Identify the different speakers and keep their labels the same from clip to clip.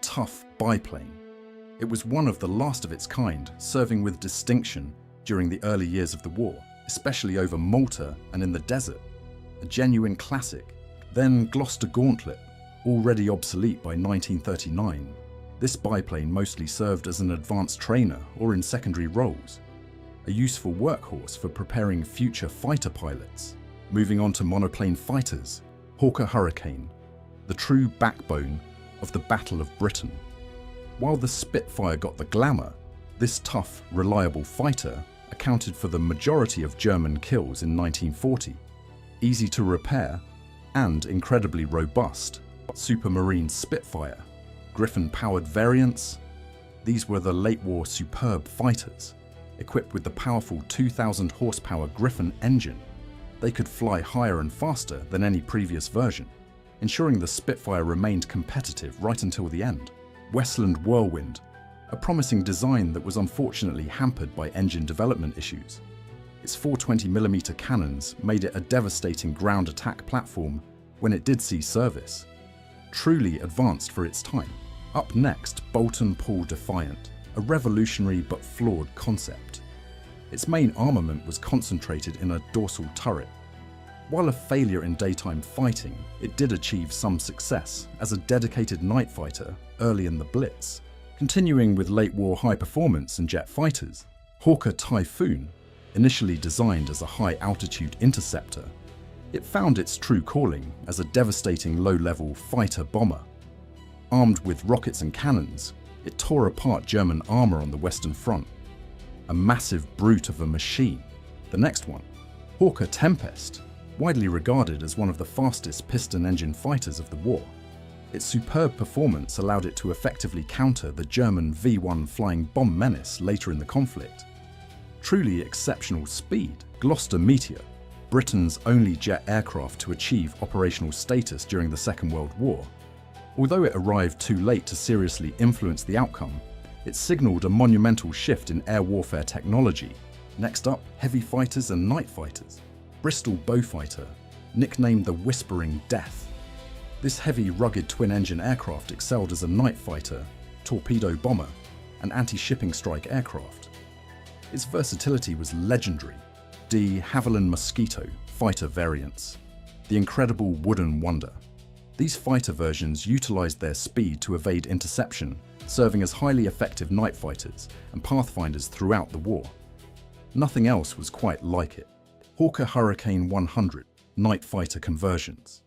Speaker 1: tough biplane. It was one of the last of its kind, serving with distinction during the early years of the war, especially over Malta and in the desert. A genuine classic. Then Gloucester Gauntlet, already obsolete by 1939. This biplane mostly served as an advanced trainer or in secondary roles, a useful workhorse for preparing future fighter pilots. Moving on to Monoplane Fighters, Hawker Hurricane, the true backbone of the Battle of Britain. While the Spitfire got the glamour, this tough, reliable fighter accounted for the majority of German kills in 1940. Easy to repair and incredibly robust, Supermarine Spitfire, Griffon-powered variants. These were the late-war superb fighters, equipped with the powerful 2,000 horsepower Griffon engine. They could fly higher and faster than any previous version, ensuring the Spitfire remained competitive right until the end. Westland Whirlwind, a promising design that was unfortunately hampered by engine development issues. Its 420mm cannons made it a devastating ground attack platform when it did see service. Truly advanced for its time. Up next, Bolton Paul Defiant, a revolutionary but flawed concept. Its main armament was concentrated in a dorsal turret. While a failure in daytime fighting, it did achieve some success as a dedicated night fighter early in the Blitz. Continuing with late-war high-performance and jet fighters, Hawker Typhoon, initially designed as a high-altitude interceptor, it found its true calling as a devastating low-level fighter-bomber. Armed with rockets and cannons, it tore apart German armor on the Western Front. A massive brute of a machine. The next one, Hawker Tempest, widely regarded as one of the fastest piston engine fighters of the war. Its superb performance allowed it to effectively counter the German V-1 flying bomb menace later in the conflict. Truly exceptional speed, Gloucester Meteor, Britain's only jet aircraft to achieve operational status during the Second World War. Although it arrived too late to seriously influence the outcome, it signalled a monumental shift in air warfare technology. Next up, heavy fighters and night fighters. Bristol Beaufighter, nicknamed the Whispering Death. This heavy, rugged twin-engine aircraft excelled as a night fighter, torpedo bomber, and anti-shipping strike aircraft. Its versatility was legendary. De Havilland Mosquito fighter variants. The incredible Wooden Wonder. These fighter versions utilized their speed to evade interception, serving as highly effective night fighters and pathfinders throughout the war. Nothing else was quite like it. Hawker Hurricane 100 night fighter conversions.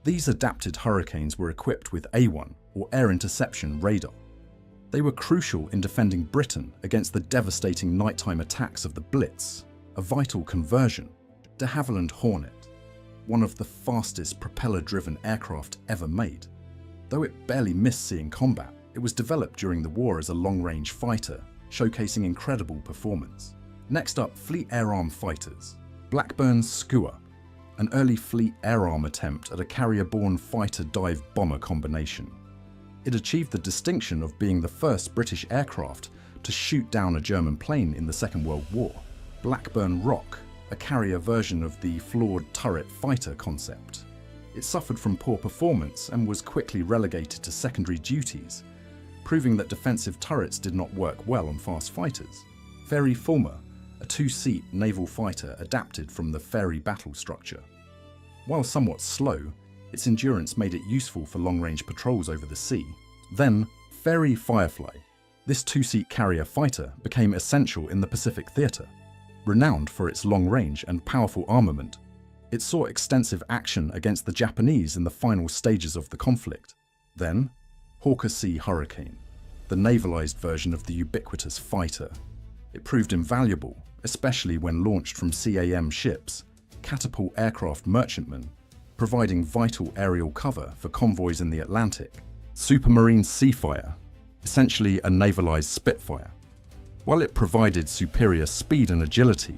Speaker 1: These adapted Hurricanes were equipped with A1 or air interception radar. They were crucial in defending Britain against the devastating nighttime attacks of the Blitz, a vital conversion. De Havilland Hornet, one of the fastest propeller-driven aircraft ever made. Though it barely missed seeing combat, it was developed during the war as a long-range fighter, showcasing incredible performance. Next up, Fleet Air Arm Fighters. Blackburn's Skua, an early Fleet Air Arm attempt at a carrier-borne fighter-dive bomber combination. It achieved the distinction of being the first British aircraft to shoot down a German plane in the Second World War. Blackburn Rock, a carrier version of the flawed turret fighter concept. It suffered from poor performance and was quickly relegated to secondary duties, proving that defensive turrets did not work well on fast fighters. Fairey Fulmar, a two-seat naval fighter adapted from the Fairey battle structure. While somewhat slow, its endurance made it useful for long-range patrols over the sea. Then, Fairey Firefly. This two-seat carrier fighter became essential in the Pacific theatre. Renowned for its long range and powerful armament, it saw extensive action against the Japanese in the final stages of the conflict. Then, Hawker Sea Hurricane, the navalized version of the ubiquitous fighter. It proved invaluable, especially when launched from CAM ships, catapult aircraft merchantmen, providing vital aerial cover for convoys in the Atlantic. Supermarine Seafire, essentially a navalized Spitfire. While it provided superior speed and agility,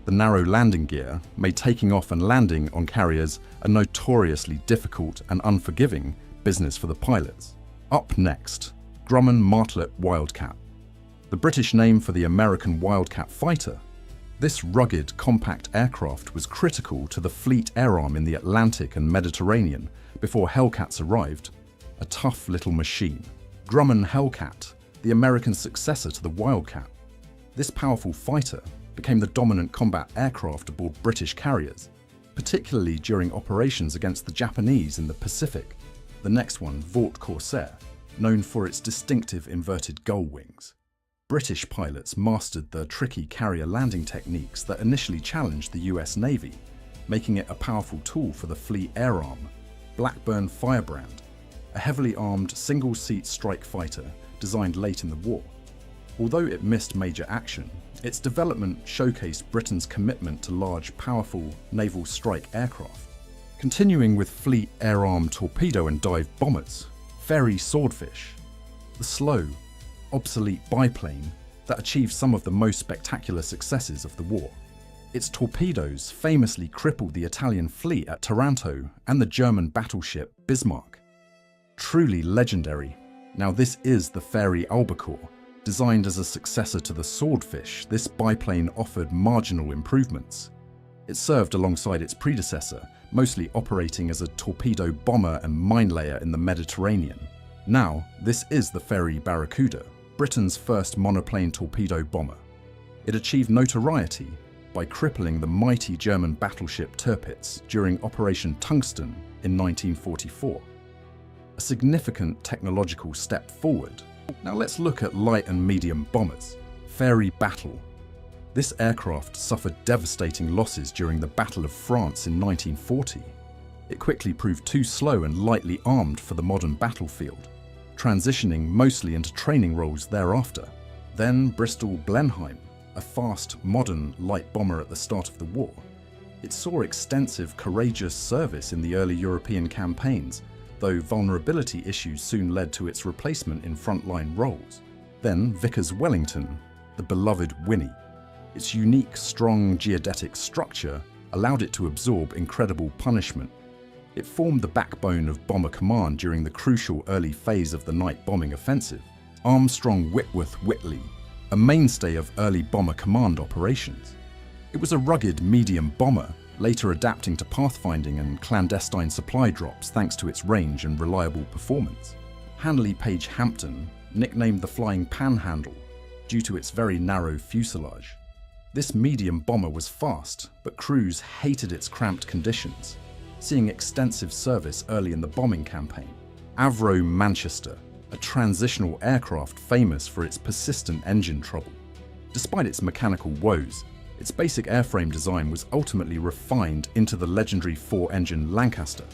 Speaker 1: the narrow landing gear made taking off and landing on carriers a notoriously difficult and unforgiving business for the pilots. Up next, Grumman Martlet Wildcat, the British name for the American Wildcat fighter. This rugged, compact aircraft was critical to the Fleet Air Arm in the Atlantic and Mediterranean before Hellcats arrived, a tough little machine. Grumman Hellcat, the American successor to the Wildcat. This powerful fighter became the dominant combat aircraft aboard British carriers, particularly during operations against the Japanese in the Pacific. The next one, Vought Corsair, known for its distinctive inverted gull wings. British pilots mastered the tricky carrier landing techniques that initially challenged the US Navy, making it a powerful tool for the Fleet Air Arm, Blackburn Firebrand, a heavily armed single-seat strike fighter designed late in the war. Although it missed major action, its development showcased Britain's commitment to large, powerful naval strike aircraft. Continuing with Fleet Air Arm torpedo and dive bombers, Fairey Swordfish, the slow, obsolete biplane that achieved some of the most spectacular successes of the war. Its torpedoes famously crippled the Italian fleet at Taranto and the German battleship Bismarck. Truly legendary. Now this is the Fairey Albacore. Designed as a successor to the Swordfish, this biplane offered marginal improvements. It served alongside its predecessor, mostly operating as a torpedo bomber and mine layer in the Mediterranean. Now, this is the Fairey Barracuda, Britain's first monoplane torpedo bomber. It achieved notoriety by crippling the mighty German battleship Tirpitz during Operation Tungsten in 1944. A significant technological step forward. Now let's look at light and medium bombers. Fairey Battle. This aircraft suffered devastating losses during the Battle of France in 1940. It quickly proved too slow and lightly armed for the modern battlefield, transitioning mostly into training roles thereafter. Then Bristol Blenheim, a fast, modern light bomber at the start of the war. It saw extensive, courageous service in the early European campaigns, though vulnerability issues soon led to its replacement in frontline roles. Then Vickers Wellington, the beloved Winnie. Its unique, strong geodetic structure allowed it to absorb incredible punishment. It formed the backbone of Bomber Command during the crucial early phase of the night bombing offensive. Armstrong Whitworth Whitley, a mainstay of early Bomber Command operations. It was a rugged medium bomber, later adapting to pathfinding and clandestine supply drops thanks to its range and reliable performance. Handley Page Hampton, nicknamed the Flying Panhandle due to its very narrow fuselage. This medium bomber was fast, but crews hated its cramped conditions, seeing extensive service early in the bombing campaign. Avro Manchester, a transitional aircraft famous for its persistent engine trouble. Despite its mechanical woes, its basic airframe design was ultimately refined into the legendary four-engine Lancaster.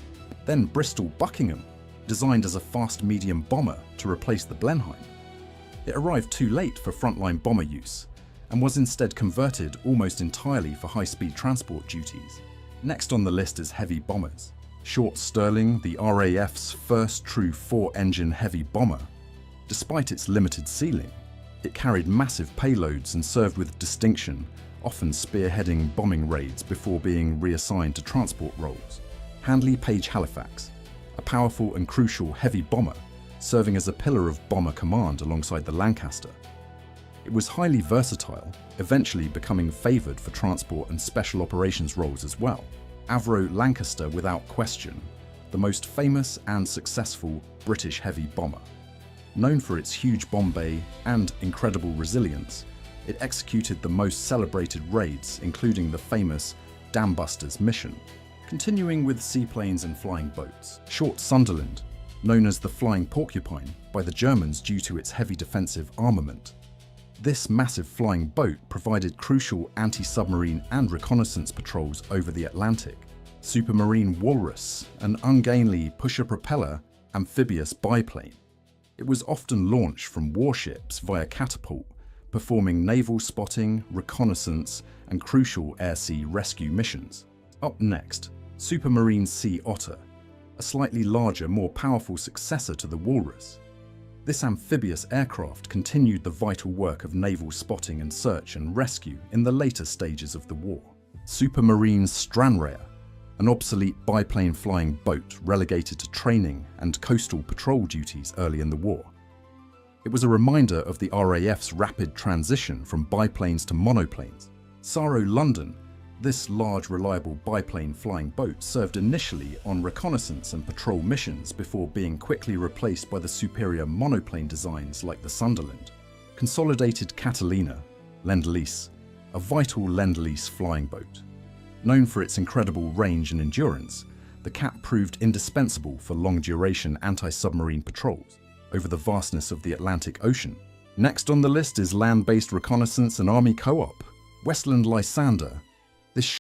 Speaker 1: Then Bristol Buckingham, designed as a fast medium bomber to replace the Blenheim. It arrived too late for frontline bomber use, and was instead converted almost entirely for high-speed transport duties. Next on the list is heavy bombers. Short Stirling, the RAF's first true four-engine heavy bomber. Despite its limited ceiling, it carried massive payloads and served with distinction, often spearheading bombing raids before being reassigned to transport roles. Handley Page Halifax, a powerful and crucial heavy bomber, serving as a pillar of Bomber Command alongside the Lancaster. It was highly versatile, eventually becoming favoured for transport and special operations roles as well. Avro Lancaster, without question, the most famous and successful British heavy bomber. Known for its huge bomb bay and incredible resilience, it executed the most celebrated raids, including the famous Dambusters mission. Continuing with seaplanes and flying boats. Short Sunderland, known as the Flying Porcupine by the Germans due to its heavy defensive armament. This massive flying boat provided crucial anti-submarine and reconnaissance patrols over the Atlantic. Supermarine Walrus, an ungainly pusher-propeller amphibious biplane. It was often launched from warships via catapult, performing naval spotting, reconnaissance, and crucial air-sea rescue missions. Up next, Supermarine Sea Otter, a slightly larger, more powerful successor to the Walrus. This amphibious aircraft continued the vital work of naval spotting and search and rescue in the later stages of the war. Supermarine Stranraer, an obsolete biplane flying boat relegated to training and coastal patrol duties early in the war. It was a reminder of the RAF's rapid transition from biplanes to monoplanes. Saro London, This large, reliable biplane flying boat served initially on reconnaissance and patrol missions before being quickly replaced by the superior monoplane designs like the Sunderland. Consolidated Catalina, Lend-Lease, a vital Lend-Lease flying boat. Known for its incredible range and endurance, the Cat proved indispensable for long-duration anti-submarine patrols over the vastness of the Atlantic Ocean. Next on the list is land-based reconnaissance and army co-op, Westland Lysander. This